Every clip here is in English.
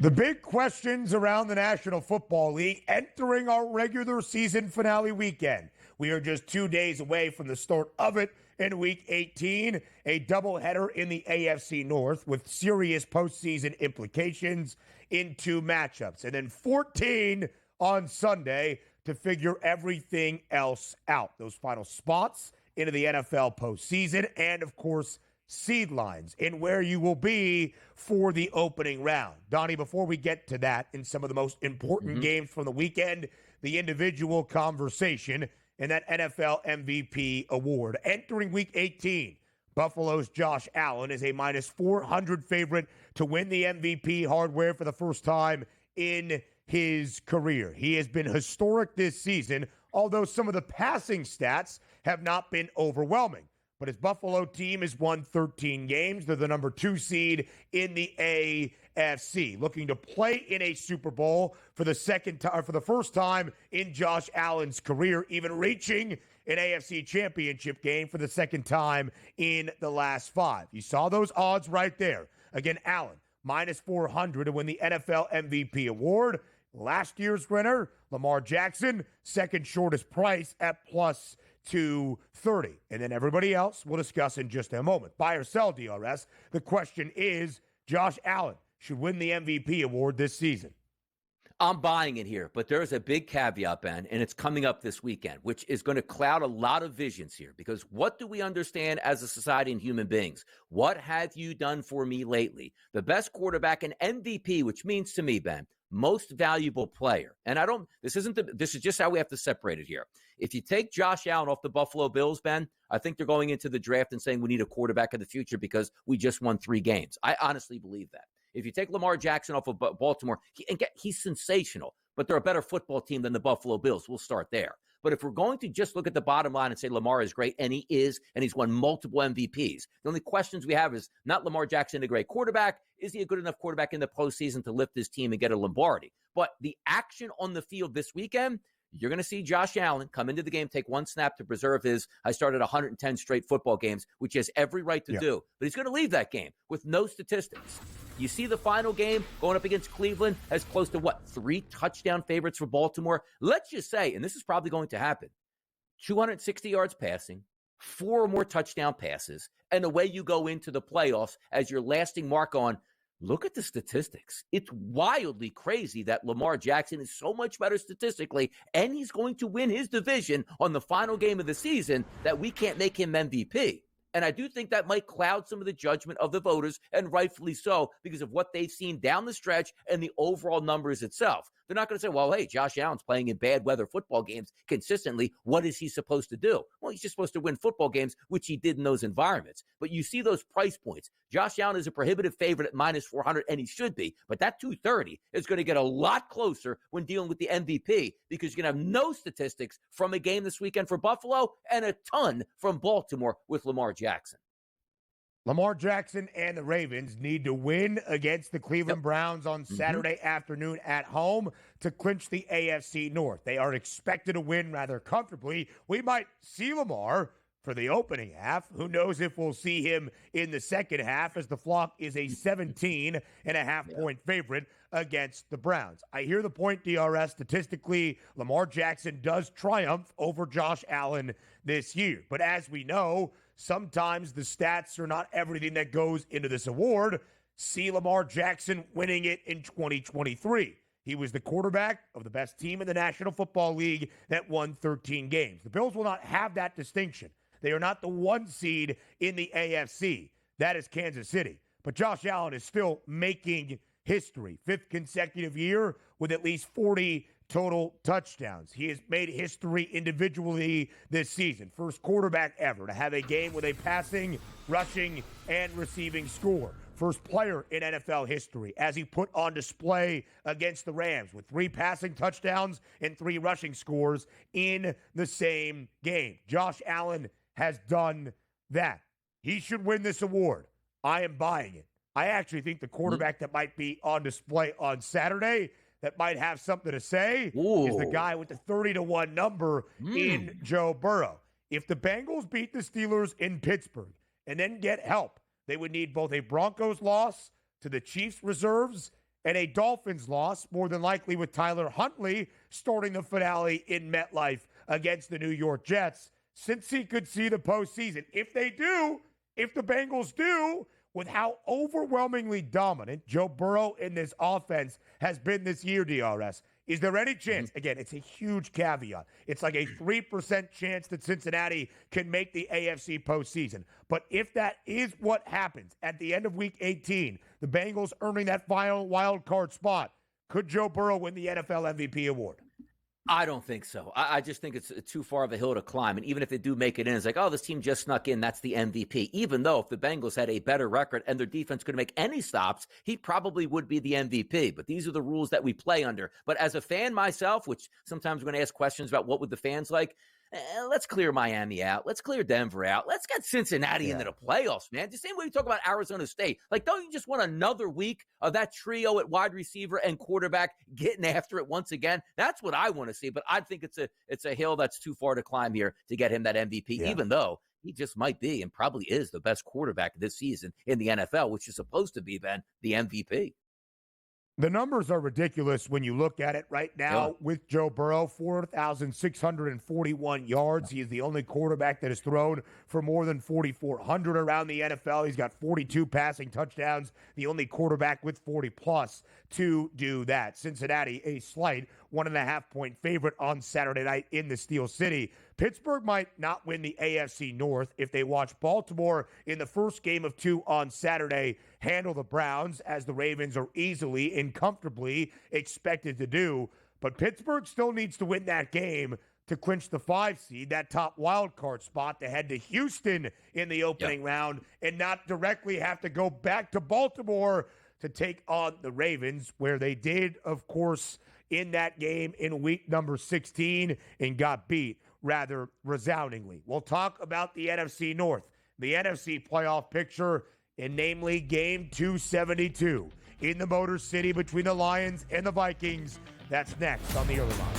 The big questions around the National Football League entering our regular season finale weekend. We are just 2 days away from the start of it in Week 18, a doubleheader in the AFC North with serious postseason implications in 2 matchups. And then 14 on Sunday to figure everything else out. Those final spots into the NFL postseason and, of course, seed lines and where you will be for the opening round. Donnie, before we get to that and some of the most important games from the weekend, the individual conversation and that NFL MVP award. Entering Week 18, Buffalo's Josh Allen is a minus 400 favorite to win the MVP hardware for the first time in his career. He has been historic this season, although some of the passing stats have not been overwhelming. But his Buffalo team has won 13 games. They're the number 2 seed in the AFC, looking to play in a Super Bowl for the first time in Josh Allen's career, even reaching an AFC championship game for the second time in the last 5. You saw those odds right there. Again, Allen, minus 400 to win the NFL MVP award. Last year's winner, Lamar Jackson, second shortest price at plus 230. And then everybody else we'll discuss in just a moment. Buy or sell, DRS. The question is, Josh Allen should win the MVP award this season. I'm buying it here, but there is a big caveat, Ben, and it's coming up this weekend, which is going to cloud a lot of visions here. Because what do we understand as a society and human beings? What have you done for me lately? The best quarterback and MVP, which means to me, Ben, most valuable player. And this is just how we have to separate it here. If you take Josh Allen off the Buffalo Bills, Ben, I think they're going into the draft and saying we need a quarterback of the future because we just won 3 games. I honestly believe that. If you take Lamar Jackson off of Baltimore, he's sensational, but they're a better football team than the Buffalo Bills. We'll start there. But if we're going to just look at the bottom line and say Lamar is great, and he is, and he's won multiple MVPs, the only questions we have is not Lamar Jackson a great quarterback. Is he a good enough quarterback in the postseason to lift his team and get a Lombardi? But the action on the field this weekend, you're going to see Josh Allen come into the game, take 1 snap to preserve I started 110 straight football games, which he has every right to do. But he's going to leave that game with no statistics. You see the final game going up against Cleveland as close to 3 touchdown favorites for Baltimore. Let's just say, and this is probably going to happen, 260 yards passing, 4 or more touchdown passes, and away you go into the playoffs as your lasting mark on. Look at the statistics. It's wildly crazy that Lamar Jackson is so much better statistically, and he's going to win his division on the final game of the season that we can't make him MVP. And I do think that might cloud some of the judgment of the voters, and rightfully so, because of what they've seen down the stretch and the overall numbers itself. They're not going to say, well, hey, Josh Allen's playing in bad weather football games consistently. What is he supposed to do? Well, he's just supposed to win football games, which he did in those environments. But you see those price points. Josh Allen is a prohibitive favorite at minus 400, and he should be. But that 230 is going to get a lot closer when dealing with the MVP, because you're going to have no statistics from a game this weekend for Buffalo and a ton from Baltimore with Lamar Jackson. Lamar Jackson and the Ravens need to win against the Cleveland Browns on Saturday afternoon at home to clinch the AFC North. They are expected to win rather comfortably. We might see Lamar for the opening half. Who knows if we'll see him in the second half, as the Flock is a 17.5-point favorite against the Browns. I hear the point, DRS. Statistically, Lamar Jackson does triumph over Josh Allen this year. But as we know, sometimes the stats are not everything that goes into this award. See Lamar Jackson winning it in 2023. He was the quarterback of the best team in the National Football League that won 13 games. The Bills will not have that distinction. They are not the 1 seed in the AFC. That is Kansas City. But Josh Allen is still making history. 5th consecutive year with at least 40 total touchdowns. He has made history individually this season. First quarterback ever to have a game with a passing, rushing, and receiving score. First player in NFL history, as he put on display against the Rams with 3 passing touchdowns and 3 rushing scores in the same game. Josh Allen has done that. He should win this award. I am buying it. I actually think the quarterback that might be on display on Saturday that might have something to say is the guy with the 30-1 number in Joe Burrow. If the Bengals beat the Steelers in Pittsburgh and then get help, they would need both a Broncos loss to the Chiefs reserves and a Dolphins loss, more than likely with Tyler Huntley starting the finale in MetLife against the New York Jets, since he could see the postseason. If they do, if the Bengals do, with how overwhelmingly dominant Joe Burrow in this offense has been this year, DRS, is there any chance, again, it's a huge caveat, it's like a 3% chance that Cincinnati can make the AFC postseason. But if that is what happens at the end of Week 18, the Bengals earning that final wild card spot, could Joe Burrow win the NFL MVP award? I don't think so. I just think it's too far of a hill to climb. And even if they do make it in, it's like, oh, this team just snuck in. That's the MVP. Even though if the Bengals had a better record and their defense could make any stops, he probably would be the MVP. But these are the rules that we play under. But as a fan myself, which sometimes we're going to ask questions about what would the fans like, let's clear Miami out. Let's clear Denver out. Let's get Cincinnati into the playoffs, man. The same way we talk about Arizona State. Like, don't you just want another week of that trio at wide receiver and quarterback getting after it once again? That's what I want to see. But I think it's a hill that's too far to climb here to get him that MVP, even though he just might be and probably is the best quarterback this season in the NFL, which is supposed to be, Ben, the MVP. The numbers are ridiculous when you look at it right now with Joe Burrow, 4,641 yards. He is the only quarterback that has thrown for more than 4,400 around the NFL. He's got 42 passing touchdowns, the only quarterback with 40-plus to do that. Cincinnati, a slight 1.5-point favorite on Saturday night in the Steel City. Pittsburgh might not win the AFC North if they watch Baltimore in the first game of 2 on Saturday handle the Browns, as the Ravens are easily and comfortably expected to do. But Pittsburgh still needs to win that game to clinch the 5 seed, that top wild card spot, to head to Houston in the opening round and not directly have to go back to Baltimore to take on the Ravens, where they did, of course, in that game in week number 16 and got beat rather resoundingly. We'll talk about the NFC North, the NFC playoff picture, and namely game 272 in the Motor City between the Lions and the Vikings. That's next on the Early Line.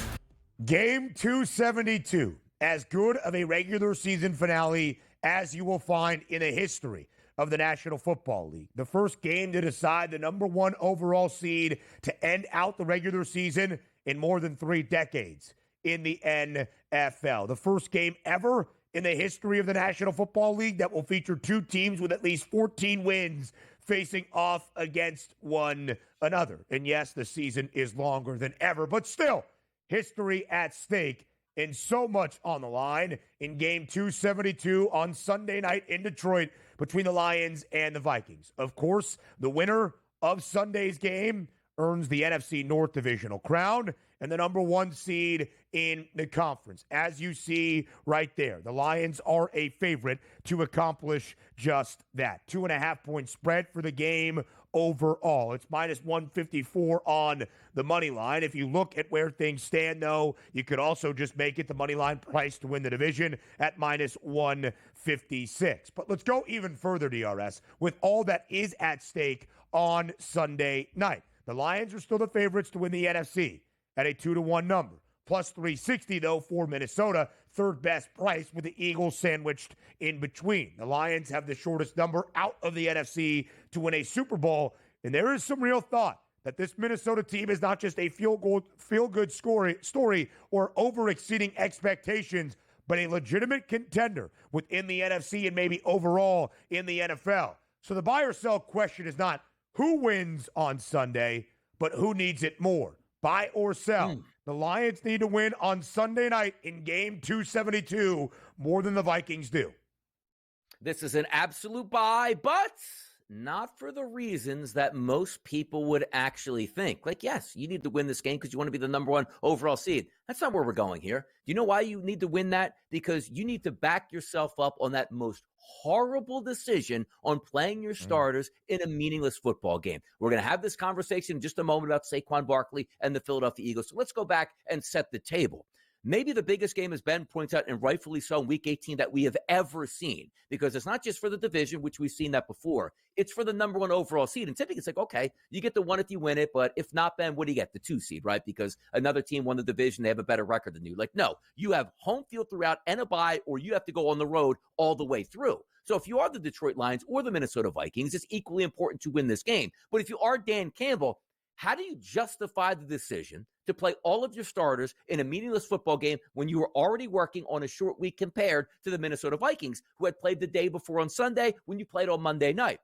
Game 272, as good of a regular season finale as you will find in the history of the National Football League. The first game to decide the number 1 overall seed to end out the regular season in more than 3 decades in the NFL. The first game ever in the history of the National Football League that will feature 2 teams with at least 14 wins facing off against one another. And yes, the season is longer than ever, but still, history at stake and so much on the line in game 272 on Sunday night in Detroit between the Lions and the Vikings. Of course, the winner of Sunday's game earns the NFC North divisional crown and the number 1 seed in the conference. As you see right there, the Lions are a favorite to accomplish just that. 2.5-point spread for the game overall. It's minus 154 on the money line. If you look at where things stand, though, you could also just make it the money line price to win the division at minus 156. But let's go even further, DRS, with all that is at stake on Sunday night. The Lions are still the favorites to win the NFC at a 2-1 number. Plus 360, though, for Minnesota. Third best price with the Eagles sandwiched in between. The Lions have the shortest number out of the NFC to win a Super Bowl. And there is some real thought that this Minnesota team is not just a feel-good story or over-exceeding expectations, but a legitimate contender within the NFC and maybe overall in the NFL. So the buy or sell question is not who wins on Sunday, but who needs it more. Buy or sell. The Lions need to win on Sunday night in game 272 more than the Vikings do. This is an absolute buy, but not for the reasons that most people would actually think. Like, yes, you need to win this game because you want to be the number 1 overall seed. That's not where we're going here. Do you know why you need to win that? Because you need to back yourself up on that most horrible decision on playing your starters in a meaningless football game. We're going to have this conversation in just a moment about Saquon Barkley and the Philadelphia Eagles. So let's go back and set the table. Maybe the biggest game, as Ben points out, and rightfully so, in Week 18 that we have ever seen, because it's not just for the division, which we've seen that before. It's for the number 1 overall seed. And typically it's like, okay, you get the 1 if you win it, but if not, Ben, what do you get? The 2 seed, right? Because another team won the division, they have a better record than you. Like, no, you have home field throughout and a bye, or you have to go on the road all the way through. So if you are the Detroit Lions or the Minnesota Vikings, it's equally important to win this game. But if you are Dan Campbell, How do you justify the decision to play all of your starters in a meaningless football game when you were already working on a short week compared to the Minnesota Vikings, who had played the day before on Sunday when you played on Monday night?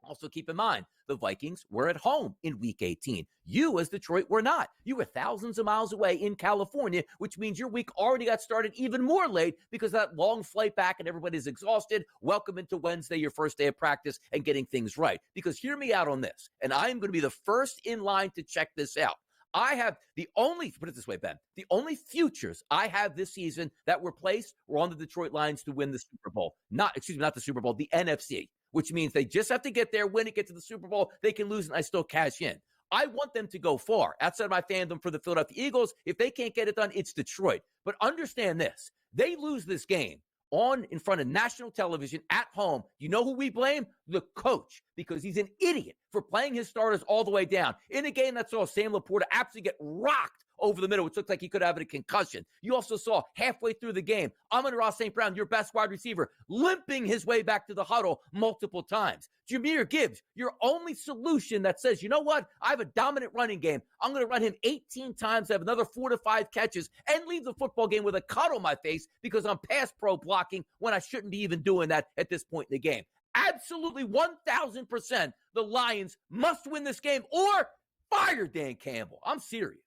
Also, keep in mind, the Vikings were at home in Week 18. You, as Detroit, were not. You were thousands of miles away in California, which means your week already got started even more late because of that long flight back and everybody's exhausted. Welcome into Wednesday, your first day of practice, and getting things right. Because hear me out on this, and I am going to be the first in line to check this out. I have put it this way, Ben, the only futures I have this season that were placed were on the Detroit Lions to win the Super Bowl. Not the Super Bowl, the NFC, which means they just have to get there, win it, get to the Super Bowl. They can lose and I still cash in. I want them to go far. Outside of my fandom for the Philadelphia Eagles, if they can't get it done, it's Detroit. But understand this. They lose this game in front of national television at home. You know who we blame? The coach, because he's an idiot for playing his starters all the way down. In a game that saw Sam Laporta absolutely get rocked over the middle, which looked like he could have a concussion. You also saw halfway through the game, Amon-Ra St. Brown, your best wide receiver, limping his way back to the huddle multiple times. Jahmyr Gibbs, your only solution that says, you know what? I have a dominant running game. I'm going to run him 18 times, have another 4 to 5 catches, and leave the football game with a cut on my face because I'm pass pro blocking when I shouldn't be even doing that at this point in the game. Absolutely 1,000%, the Lions must win this game or fire Dan Campbell. I'm serious.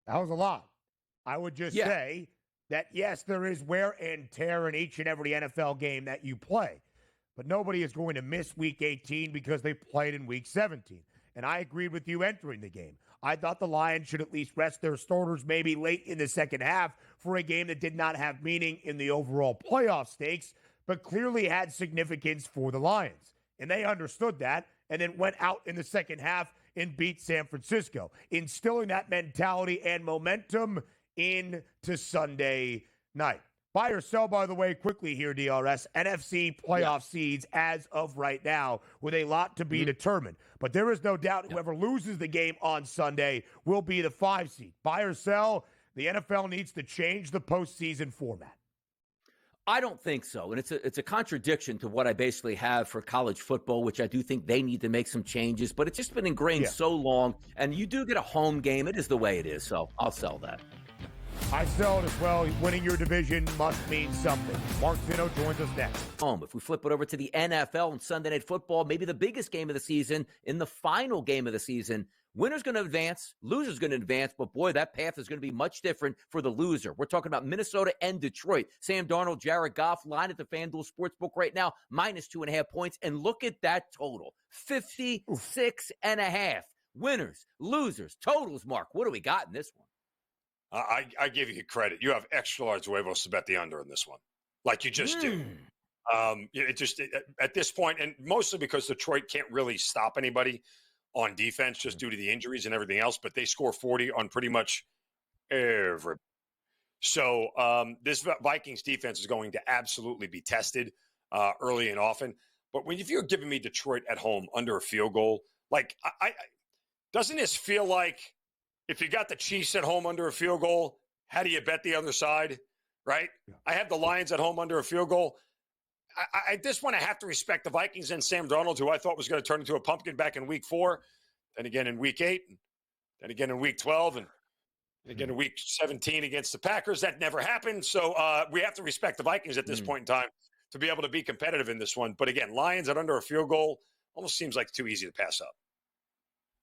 That was a lot. I would just say that, yes, there is wear and tear in each and every NFL game that you play. But nobody is going to miss Week 18 because they played in Week 17. And I agreed with you entering the game. I thought the Lions should at least rest their starters maybe late in the second half for a game that did not have meaning in the overall playoff stakes, but clearly had significance for the Lions. And they understood that and then went out in the second half and beat San Francisco, instilling that mentality and momentum into Sunday night. Buy or sell, by the way, quickly here, DRS, NFC playoff seeds as of right now with a lot to be determined. But there is no doubt whoever loses the game on Sunday will be the 5 seed. Buy or sell, the NFL needs to change the postseason format. I don't think so. And it's a contradiction to what I basically have for college football, which I do think they need to make some changes. But it's just been ingrained so long. And you do get a home game. It is the way it is. So I'll sell that. I sell it as well. Winning your division must mean something. Mark Zino joins us next. If we flip it over to the NFL and Sunday Night Football, maybe the biggest game of the season, in the final game of the season, winner's going to advance, loser's going to advance, but boy, that path is going to be much different for the loser. We're talking about Minnesota and Detroit. Sam Darnold, Jared Goff, line at the FanDuel Sportsbook right now, -2.5 points. And look at that total, 56.5. Winners, losers, totals, Mark. What do we got in this one? I give you credit. You have extra large huevos to bet the under in this one, like you just do. At this point, and mostly because Detroit can't really stop anybody on defense just due to the injuries and everything else, but they score 40 on pretty much every. So this Vikings defense is going to absolutely be tested early and often. But if you're giving me Detroit at home under a field goal, like doesn't this feel like if you got the Chiefs at home under a field goal, how do you bet the other side, right? Yeah. I have the Lions at home under a field goal. At this point, I have to respect the Vikings and Sam Darnold, who I thought was going to turn into a pumpkin back in Week 4, then again in Week 8, and then again in Week 12, and again in Week 17 against the Packers. That never happened. So we have to respect the Vikings at this point in time to be able to be competitive in this one. But again, Lions at under a field goal almost seems like too easy to pass up.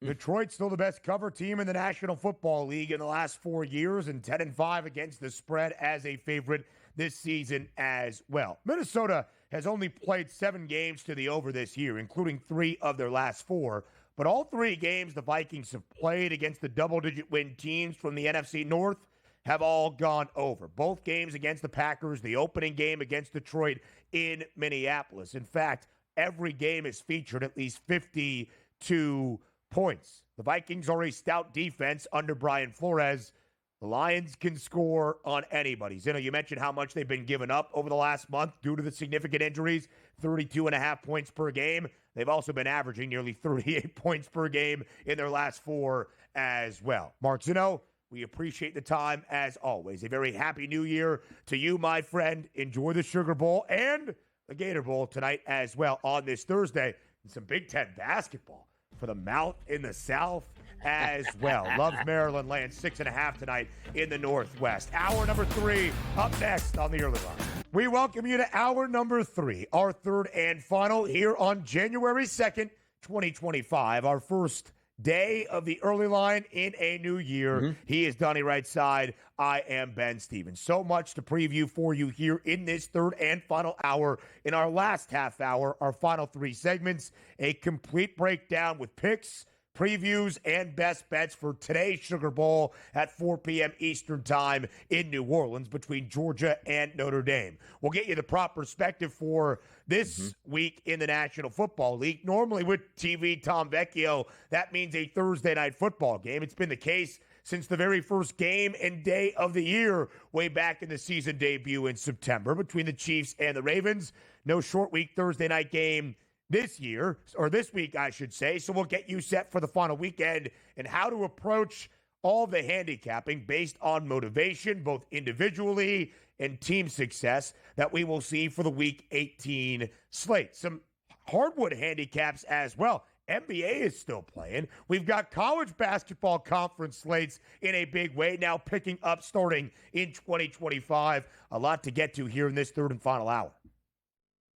Detroit's still the best cover team in the National Football League in the last 4 years, and 10-5 against the spread as a favorite this season as well. Minnesota has only played 7 games to the over this year, including 3 of their last 4. But all 3 games the Vikings have played against the double-digit win teams from the NFC North have all gone over. Both games against the Packers, the opening game against Detroit in Minneapolis. In fact, every game has featured at least 52 points. The Vikings are a stout defense under Brian Flores. The Lions can score on anybody. Zeno, you mentioned how much they've been given up over the last month due to the significant injuries, 32.5 points per game. They've also been averaging nearly 38 points per game in their last 4 as well. Mark Zeno, we appreciate the time as always. A very happy new year to you, my friend. Enjoy the Sugar Bowl and the Gator Bowl tonight as well on this Thursday. And some Big Ten basketball. for the Mount in the South as well. Loves Maryland laying 6.5 tonight in the Northwest. Hour number 3 up next on the early line. We welcome you to hour number 3, our third and final here on January 2nd, 2025, our first day of the early line in a new year. He is Donnie Rightside. I am Ben Stevens. So much to preview for you here in this third and final hour. In our last half hour, our final 3 segments, a complete breakdown with picks, previews, and best bets for today's Sugar Bowl at 4 p.m. Eastern Time in New Orleans between Georgia and Notre Dame. We'll get you the proper perspective for this week in the National Football League. Normally with TV Tom Vecchio, that means a Thursday night football game. It's been the case since the very first game and day of the year, way back in the season debut in September between the Chiefs and the Ravens. No short week Thursday night game this year, or this week, I should say. So we'll get you set for the final weekend and how to approach all the handicapping based on motivation, both individually and team success, that we will see for the Week 18 slate. Some hardwood handicaps as well. NBA is still playing. We've got college basketball conference slates in a big way now picking up starting in 2025. A lot to get to here in this third and final hour.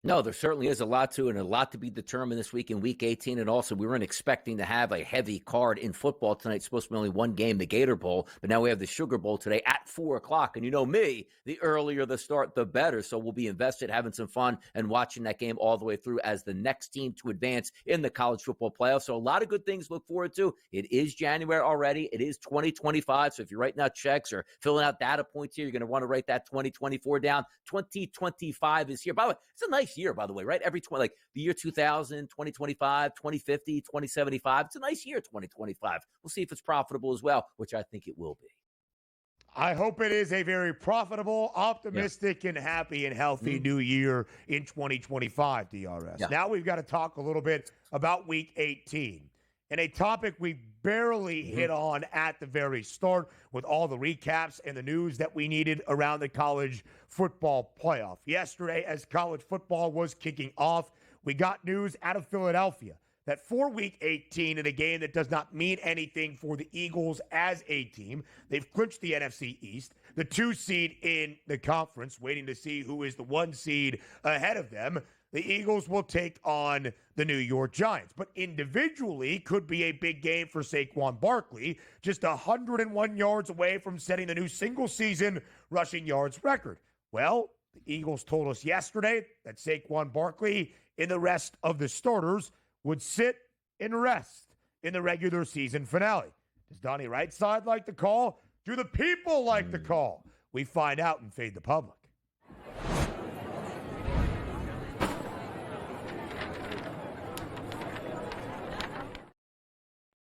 No, there certainly is a lot to it and a lot to be determined this week in Week 18. And also, we weren't expecting to have a heavy card in football tonight. It's supposed to be only one game, the Gator Bowl. But now we have the Sugar Bowl today at 4 o'clock. And you know me, the earlier the start, the better. So we'll be invested, having some fun, and watching that game all the way through as the next team to advance in the college football playoffs. So a lot of good things to look forward to. It is January already. It is 2025. So if you're writing out checks or filling out data points here, you're going to want to write that 2024 down. 2025 is here. By the way, it's a nice year, by the way, right? Every like the year 2000, 2025, 2050, 2075. It's a nice year, 2025. We'll see if it's profitable as well, which I think it will be. I hope it is a very profitable, optimistic, and happy and healthy new year in 2025, DRS. Yeah. Now we've got to talk a little bit about Week 18. And a topic we barely hit on at the very start with all the recaps and the news that we needed around the college football playoff. Yesterday, as college football was kicking off, we got news out of Philadelphia that for Week 18, in a game that does not mean anything for the Eagles as a team, they've clinched the NFC East, the 2 seed in the conference, waiting to see who is the 1 seed ahead of them. The Eagles will take on the New York Giants. But individually, could be a big game for Saquon Barkley, just 101 yards away from setting the new single-season rushing yards record. Well, the Eagles told us yesterday that Saquon Barkley and the rest of the starters would sit and rest in the regular season finale. Does Donnie Rightside like the call? Do the people like the call? We find out and Fade the Public.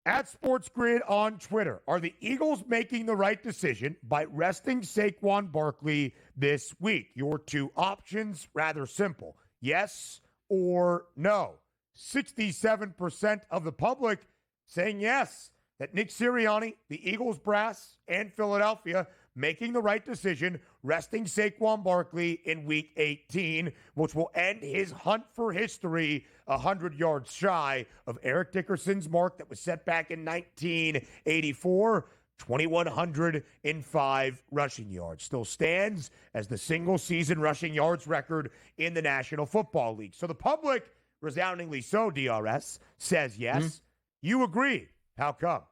At Sports Grid on Twitter, are the Eagles making the right decision by resting Saquon Barkley this week? Your 2 options, rather simple. Yes or no. 67% of the public saying yes, that Nick Sirianni, the Eagles brass, and Philadelphia making the right decision, resting Saquon Barkley in Week 18, which will end his hunt for history 100 yards shy of Eric Dickerson's mark that was set back in 1984, 2,105 rushing yards. Still stands as the single-season rushing yards record in the National Football League. So the public, resoundingly so, DRS, says yes. You agree. How come?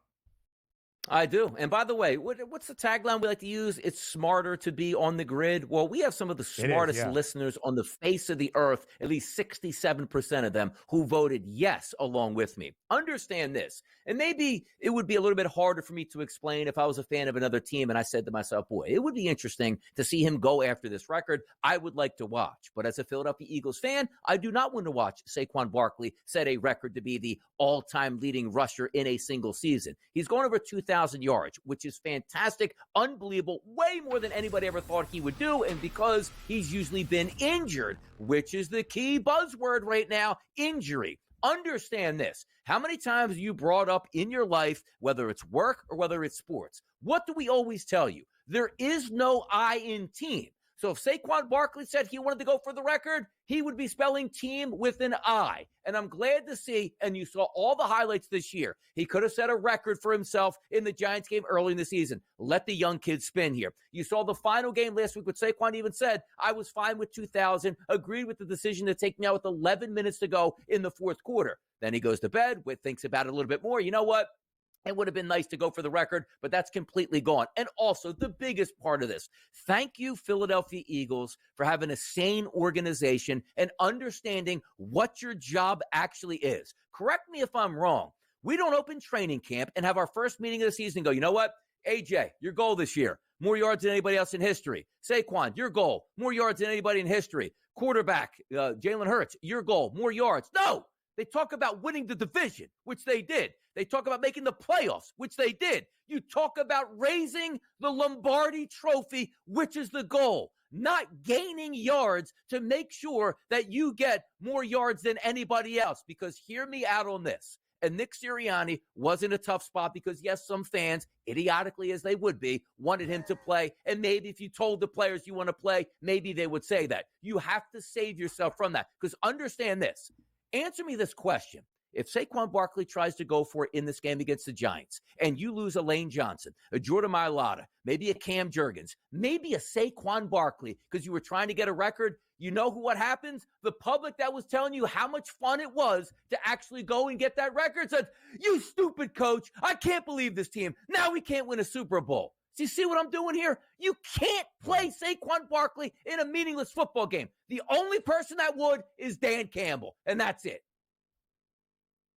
I do. And by the way, what's the tagline we like to use? It's smarter to be on the grid. Well, we have some of the smartest listeners on the face of the earth, at least 67% of them, who voted yes along with me. Understand this. And maybe it would be a little bit harder for me to explain if I was a fan of another team and I said to myself, boy, it would be interesting to see him go after this record. I would like to watch. But as a Philadelphia Eagles fan, I do not want to watch Saquon Barkley set a record to be the all-time leading rusher in a single season. He's going over 2,000 yards, which is fantastic, unbelievable, way more than anybody ever thought he would do. And because he's usually been injured, which is the key buzzword right now, injury. Understand this. How many times have you brought up in your life, whether it's work or whether it's sports? What do we always tell you? There is no I in team. So if Saquon Barkley said he wanted to go for the record, he would be spelling team with an I. And I'm glad to see, and you saw all the highlights this year, he could have set a record for himself in the Giants game early in the season. Let the young kids spin here. You saw the final game last week, which Saquon even said, I was fine with 2,000, agreed with the decision to take me out with 11 minutes to go in the fourth quarter. Then he goes to bed, thinks about it a little bit more. You know what? It would have been nice to go for the record, but that's completely gone. And also, the biggest part of this, thank you, Philadelphia Eagles, for having a sane organization and understanding what your job actually is. Correct me if I'm wrong. We don't open training camp and have our first meeting of the season and go, you know what? AJ, your goal this year, more yards than anybody else in history. Saquon, your goal, more yards than anybody in history. Quarterback, Jalen Hurts, your goal, more yards. No! They talk about winning the division, which they did. They talk about making the playoffs, which they did. You talk about raising the Lombardi trophy, which is the goal, not gaining yards to make sure that you get more yards than anybody else. Because hear me out on this. And Nick Sirianni was in a tough spot because, yes, some fans, idiotically as they would be, wanted him to play. And maybe if you told the players you want to play, maybe they would say that. You have to save yourself from that. Because understand this. Answer me this question. If Saquon Barkley tries to go for it in this game against the Giants, and you lose a Lane Johnson, a Jordan Mailata, maybe a Cam Jurgens, maybe a Saquon Barkley, because you were trying to get a record, you know what happens? The public that was telling you how much fun it was to actually go and get that record said, you stupid coach, I can't believe this team. Now we can't win a Super Bowl. Do you see what I'm doing here? You can't play Saquon Barkley in a meaningless football game. The only person that would is Dan Campbell, and that's it.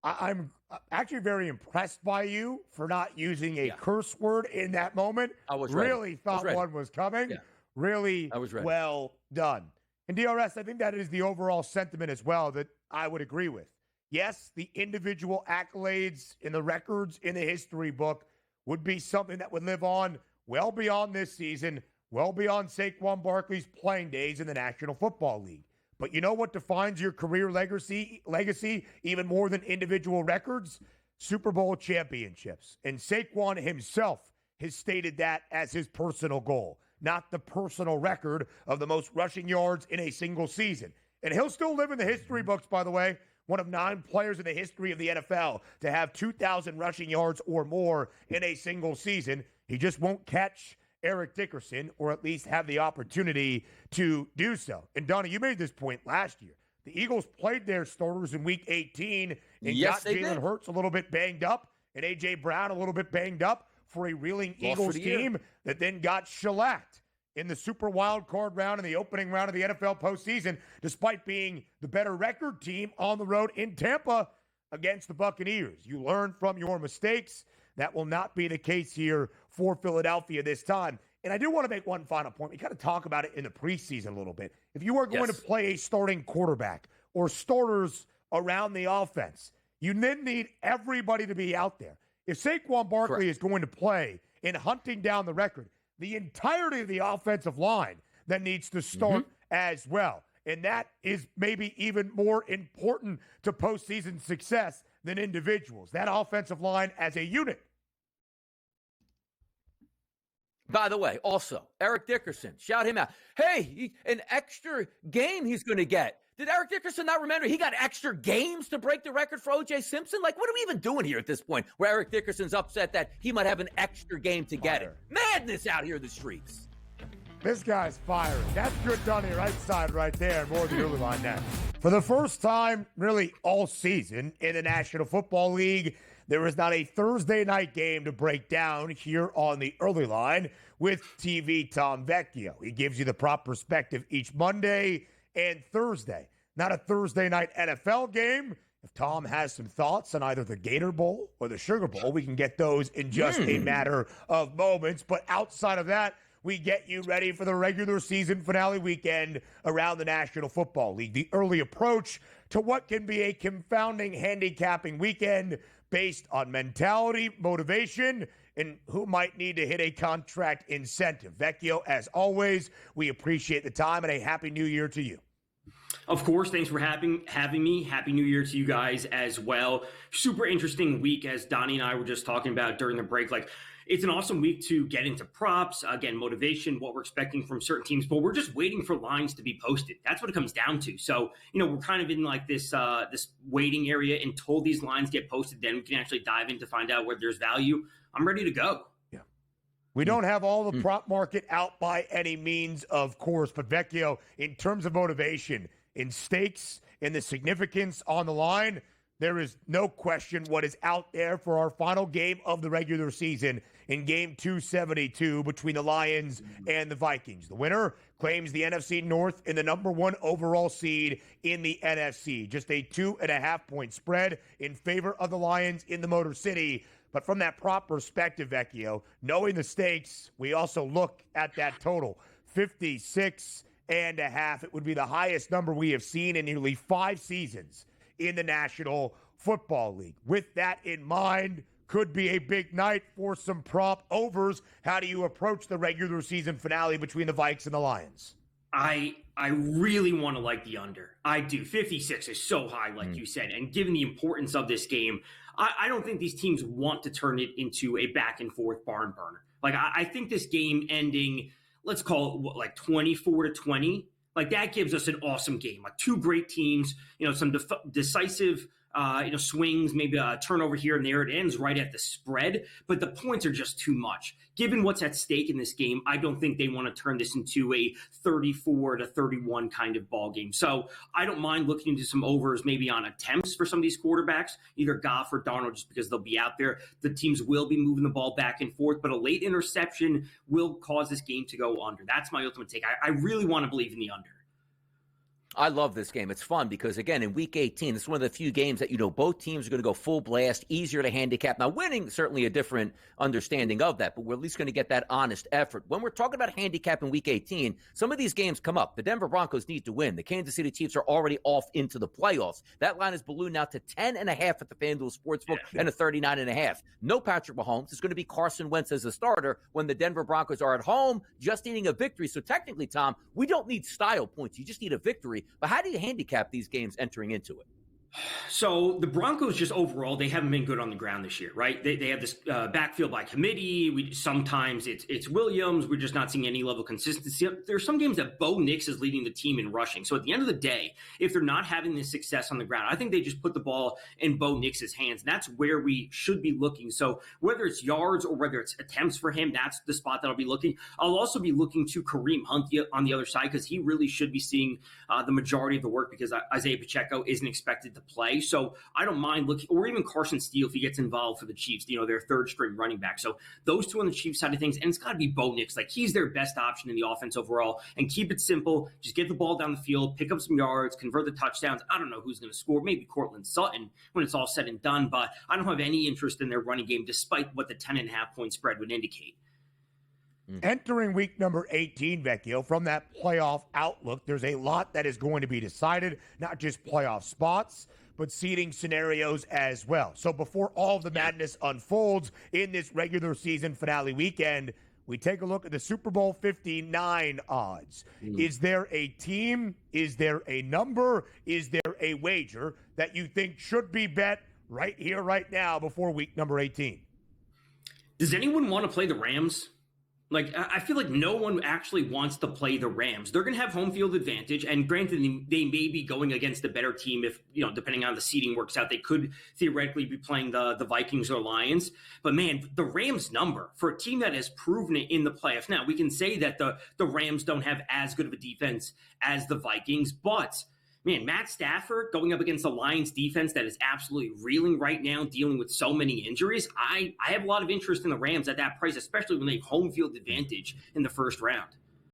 I'm actually very impressed by you for not using a curse word in that moment. I was ready. Really thought one was coming. Yeah. Really I was ready. Well done. And DRS, I think that is the overall sentiment as well that I would agree with. Yes, the individual accolades in the records in the history book would be something that would live on well beyond this season, well beyond Saquon Barkley's playing days in the National Football League. But you know what defines your career legacy even more than individual records? Super Bowl championships. And Saquon himself has stated that as his personal goal, not the personal record of the most rushing yards in a single season. And he'll still live in the history books, by the way, one of 9 players in the history of the NFL to have 2,000 rushing yards or more in a single season. He just won't catch Eric Dickerson, or at least have the opportunity to do so. And Donnie, you made this point last year. The Eagles played their starters in Week 18 and got Jalen Hurts a little bit banged up and A.J. Brown a little bit banged up for a reeling Eagles team that then got shellacked in the Super Wild Card round in the opening round of the NFL postseason, despite being the better record team on the road in Tampa against the Buccaneers. You learn from your mistakes. That will not be the case here for Philadelphia this time. And I do want to make one final point. We kind of talk about it in the preseason a little bit. If you are going to play a starting quarterback or starters around the offense, you then need everybody to be out there. If Saquon Barkley is going to play in hunting down the record, the entirety of the offensive line then needs to start as well. And that is maybe even more important to postseason success than individuals. That offensive line as a unit. By the way, also, Eric Dickerson, shout him out. Hey, an extra game he's going to get. Did Eric Dickerson not remember he got extra games to break the record for O.J. Simpson? Like, what are we even doing here at this point where Eric Dickerson's upset that he might have an extra game to get it? Madness out here in the streets. This guy's firing. That's good Donnie right side right there. More than early line next. For the first time, really all season in the National Football League, there is not a Thursday night game to break down here on the early line with TV Tom Vecchio. He gives you the prop perspective each Monday and Thursday. Not a Thursday night NFL game. If Tom has some thoughts on either the Gator Bowl or the Sugar Bowl, we can get those in just a matter of moments. But outside of that, we get you ready for the regular season finale weekend around the National Football League. The early approach to what can be a confounding handicapping weekend based on mentality, motivation, and who might need to hit a contract incentive. Vecchio, as always, we appreciate the time and a happy new year to you. Of course, thanks for having me. Happy New Year to you guys as well. Super interesting week, as Donnie and I were just talking about during the break. Like, it's an awesome week to get into props, again, motivation, what we're expecting from certain teams, but we're just waiting for lines to be posted. That's what it comes down to. So, we're kind of in like this waiting area until these lines get posted. Then we can actually dive in to find out where there's value. I'm ready to go. We don't have all the prop market out by any means, of course, but Vecchio, in terms of motivation, in stakes, in the significance on the line, there is no question what is out there for our final game of the regular season in game 272 between the Lions and the Vikings. The winner claims the NFC North in the number 1 overall seed in the NFC. Just a 2.5-point spread in favor of the Lions in the Motor City. But from that prop perspective, Vecchio, knowing the stakes, we also look at that total, 56.5. It would be the highest number we have seen in nearly 5 seasons in the National Football League. With that in mind, could be a big night for some prop overs. How do you approach the regular season finale between the Vikes and the Lions? I really want to like the under. I do. 56 is so high, like you said. And given the importance of this game, I don't think these teams want to turn it into a back and forth barn burner. Like, I think this game ending, let's call it like 24-20, like that gives us an awesome game. Like, two great teams, some decisive swings, maybe a turnover here and there. It ends right at the spread, but the points are just too much. Given what's at stake in this game, I don't think they want to turn this into a 34-31 kind of ball game. So I don't mind looking into some overs, maybe on attempts for some of these quarterbacks, either Goff or Darnold, just because they'll be out there. The teams will be moving the ball back and forth, but a late interception will cause this game to go under. That's my ultimate take. I really want to believe in the under. I love this game. It's fun because, again, in Week 18, it's one of the few games that, both teams are going to go full blast, easier to handicap. Now, winning, certainly a different understanding of that, but we're at least going to get that honest effort. When we're talking about handicap in Week 18, some of these games come up. The Denver Broncos need to win. The Kansas City Chiefs are already off into the playoffs. That line is ballooned now to 10.5 at the FanDuel Sportsbook and a 39.5. No Patrick Mahomes. It's going to be Carson Wentz as a starter when the Denver Broncos are at home, just needing a victory. So technically, Tom, we don't need style points. You just need a victory. But how do you handicap these games entering into it? So the Broncos just overall, they haven't been good on the ground this year, right? They have this backfield by committee. Sometimes it's Williams. We're just not seeing any level of consistency. There are some games that Bo Nix is leading the team in rushing. So at the end of the day, if they're not having this success on the ground, I think they just put the ball in Bo Nix's hands. And that's where we should be looking. So whether it's yards or whether it's attempts for him, that's the spot that I'll be looking. I'll also be looking to Kareem Hunt on the other side because he really should be seeing the majority of the work because Isaiah Pacheco isn't expected to play. So I don't mind looking, or even Carson Steele if he gets involved for the Chiefs, their third string running back. So those two on the Chiefs side of things, and it's got to be Bo Nix. Like, he's their best option in the offense overall. And keep it simple. Just get the ball down the field, pick up some yards, convert the touchdowns. I don't know who's going to score. Maybe Cortland Sutton when it's all said and done, but I don't have any interest in their running game despite what the 10.5-point spread would indicate. Entering week number 18, Vecchio, from that playoff outlook, there's a lot that is going to be decided, not just playoff spots, but seeding scenarios as well. So before all of the madness unfolds in this regular season finale weekend, we take a look at the Super Bowl 59 odds. Is there a team? Is there a number? Is there a wager that you think should be bet right here, right now, before week number 18? Does anyone want to play the Rams? Like, I feel like no one actually wants to play the Rams. They're going to have home field advantage, and granted, they may be going against a better team if, depending on the seeding works out. They could theoretically be playing the Vikings or Lions. But, man, the Rams number for a team that has proven it in the playoffs. Now, we can say that the Rams don't have as good of a defense as the Vikings, but man, Matt Stafford going up against the Lions defense that is absolutely reeling right now, dealing with so many injuries. I have a lot of interest in the Rams at that price, especially when they have home field advantage in the first round.